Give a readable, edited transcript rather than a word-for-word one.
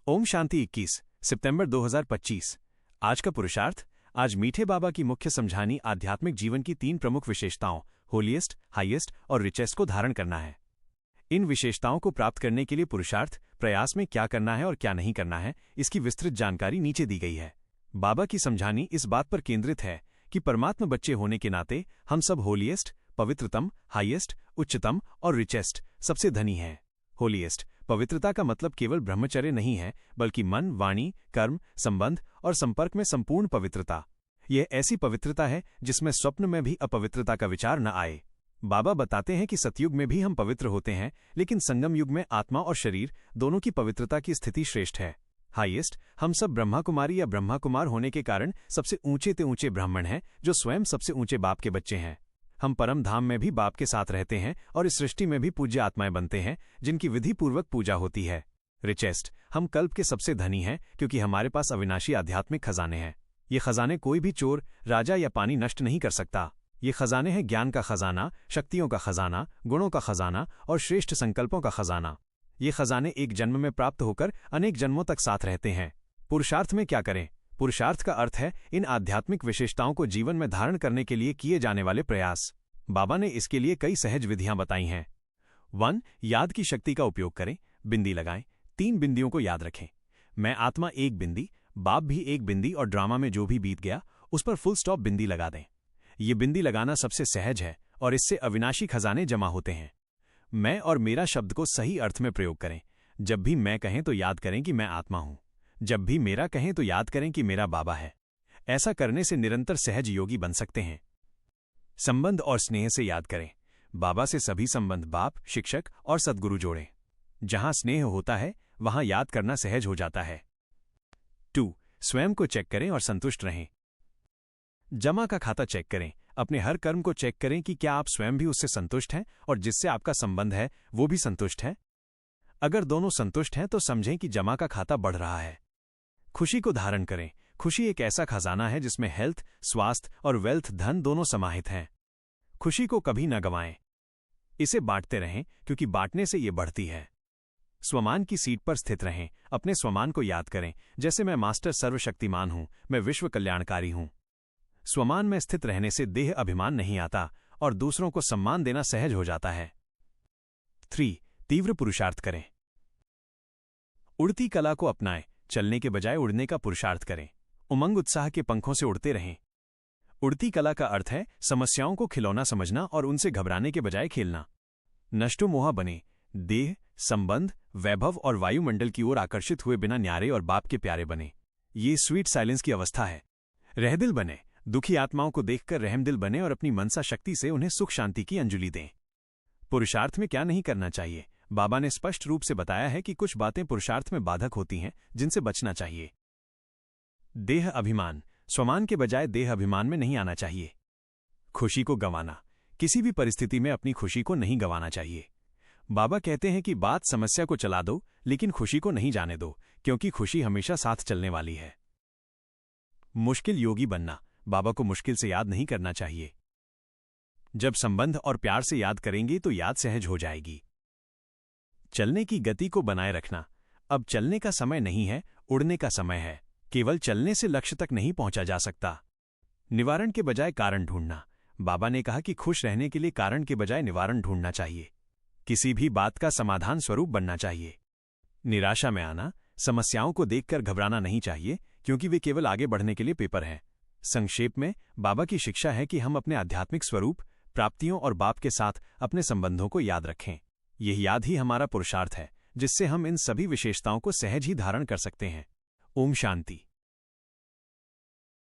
ओम शांति 21 सितंबर 2025। आज का पुरुषार्थ। आज मीठे बाबा की मुख्य समझानी आध्यात्मिक जीवन की 3 प्रमुख विशेषताओं होलीएस्ट, हाईएस्ट और रिचेस्ट को धारण करना है। इन विशेषताओं को प्राप्त करने के लिए पुरुषार्थ प्रयास में क्या करना है और क्या नहीं करना है, इसकी विस्तृत जानकारी नीचे दी गई है। बाबा की समझानी इस बात पर केंद्रित है कि परमात्मा बच्चे होने के नाते हम सब होलीएस्ट, पवित्रतम, हाईएस्ट, उच्चतम और रिचेस्ट सबसे धनी हैं। होलीएस्ट पवित्रता का मतलब केवल ब्रह्मचर्य नहीं है, बल्कि मन, वाणी, कर्म, संबंध और संपर्क में संपूर्ण पवित्रता। यह ऐसी पवित्रता है जिसमें स्वप्न में भी अपवित्रता का विचार न आए। बाबा बताते हैं कि सतयुग में भी हम पवित्र होते हैं, लेकिन संगम युग में आत्मा और शरीर दोनों की पवित्रता की स्थिति श्रेष्ठ है। हाईएस्ट हम सब ब्रह्मा कुमारी या ब्रह्मा कुमार होने के कारण सबसे ऊंचे ते ऊंचे ब्राह्मण हैं, जो स्वयं सबसे ऊंचे बाप के बच्चे हैं। हम परम धाम में भी बाप के साथ रहते हैं और इस सृष्टि में भी पूज्य आत्माएं बनते हैं, जिनकी विधि पूर्वक पूजा होती है। रिचेस्ट हम कल्प के सबसे धनी हैं, क्योंकि हमारे पास अविनाशी आध्यात्मिक खजाने हैं। ये खजाने कोई भी चोर, राजा या पानी नष्ट नहीं कर सकता। ये खजाने हैं ज्ञान का खजाना, शक्तियों का खजाना, गुणों का खजाना और श्रेष्ठ संकल्पों का खजाना। ये खजाने एक जन्म में प्राप्त होकर अनेक जन्मों तक साथ रहते हैं। पुरुषार्थ में क्या करें? पुरुषार्थ का अर्थ है इन आध्यात्मिक विशेषताओं को जीवन में धारण करने के लिए किए जाने वाले प्रयास। बाबा ने इसके लिए कई सहज विधियां बताई हैं। 1. याद की शक्ति का उपयोग करें। बिंदी लगाएं। 3 बिंदियों को याद रखें। मैं आत्मा 1 बिंदी, बाप भी 1 बिंदी और ड्रामा में जो भी बीत गया उस पर फुल स्टॉप बिंदी लगा दें। ये बिंदी लगाना सबसे सहज है और इससे अविनाशी खजाने जमा होते हैं। मैं और मेरा शब्द को सही अर्थ में प्रयोग करें। जब भी मैं कहें तो याद करें कि मैं आत्मा हूं। जब भी मेरा कहें तो याद करें कि मेरा बाबा है। ऐसा करने से निरंतर सहज योगी बन सकते हैं। संबंध और स्नेह से याद करें। बाबा से सभी संबंध बाप, शिक्षक और सद्गुरु जोड़ें। जहां स्नेह होता है वहां याद करना सहज हो जाता है। 2. स्वयं को चेक करें और संतुष्ट रहें। जमा का खाता चेक करें। अपने हर कर्म को चेक करें कि क्या आप स्वयं भी उससे संतुष्ट हैं और जिससे आपका संबंध है वो भी संतुष्ट है। अगर दोनों संतुष्ट हैं तो समझें कि जमा का खाता बढ़ रहा है। खुशी को धारण करें। खुशी एक ऐसा खजाना है जिसमें हेल्थ, स्वास्थ्य और वेल्थ, धन दोनों समाहित हैं। खुशी को कभी न गंवाएं। इसे बांटते रहें, क्योंकि बांटने से ये बढ़ती है। स्वमान की सीट पर स्थित रहें। अपने स्वमान को याद करें, जैसे मैं मास्टर सर्वशक्तिमान हूं, मैं विश्व कल्याणकारी हूं। स्वमान में स्थित रहने से देह अभिमान नहीं आता और दूसरों को सम्मान देना सहज हो जाता है। 3. तीव्र पुरुषार्थ करें। उड़ती कला को अपनाएं। चलने के बजाय उड़ने का पुरुषार्थ करें। उमंग उत्साह के पंखों से उड़ते रहें। उड़ती कला का अर्थ है समस्याओं को खिलौना समझना और उनसे घबराने के बजाय खेलना। नष्टो मोहा बने। देह, संबंध, वैभव और वायुमंडल की ओर आकर्षित हुए बिना न्यारे और बाप के प्यारे बने। ये स्वीट साइलेंस की अवस्था है। रहदिल बने। दुखी आत्माओं को देखकर रहमदिल बने और अपनी मनसा शक्ति से उन्हें सुख शांति की अंजलि दें। पुरुषार्थ में क्या नहीं करना चाहिए? बाबा ने स्पष्ट रूप से बताया है कि कुछ बातें पुरुषार्थ में बाधक होती हैं, जिनसे बचना चाहिए। देह अभिमान। स्वमान के बजाय देह अभिमान में नहीं आना चाहिए। खुशी को गंवाना। किसी भी परिस्थिति में अपनी खुशी को नहीं गंवाना चाहिए। बाबा कहते हैं कि बात समस्या को चला दो, लेकिन खुशी को नहीं जाने दो, क्योंकि खुशी हमेशा साथ चलने वाली है। मुश्किल योगी बनना। बाबा को मुश्किल से याद नहीं करना चाहिए। जब संबंध और प्यार से याद करेंगे तो याद सहज हो जाएगी। चलने की गति को बनाए रखना। अब चलने का समय नहीं है, उड़ने का समय है। केवल चलने से लक्ष्य तक नहीं पहुंचा जा सकता। निवारण के बजाय कारण ढूंढना। बाबा ने कहा कि खुश रहने के लिए कारण के बजाय निवारण ढूंढना चाहिए। किसी भी बात का समाधान स्वरूप बनना चाहिए। निराशा में आना। समस्याओं को देखकर घबराना नहीं चाहिए, क्योंकि वे केवल आगे बढ़ने के लिए पेपर हैं। संक्षेप में बाबा की शिक्षा है कि हम अपने आध्यात्मिक स्वरूप, प्राप्तियों और बाप के साथ अपने संबंधों को याद रखें। यह याद ही हमारा पुरुषार्थ है, जिससे हम इन सभी विशेषताओं को सहज ही धारण कर सकते हैं। ओम शांति।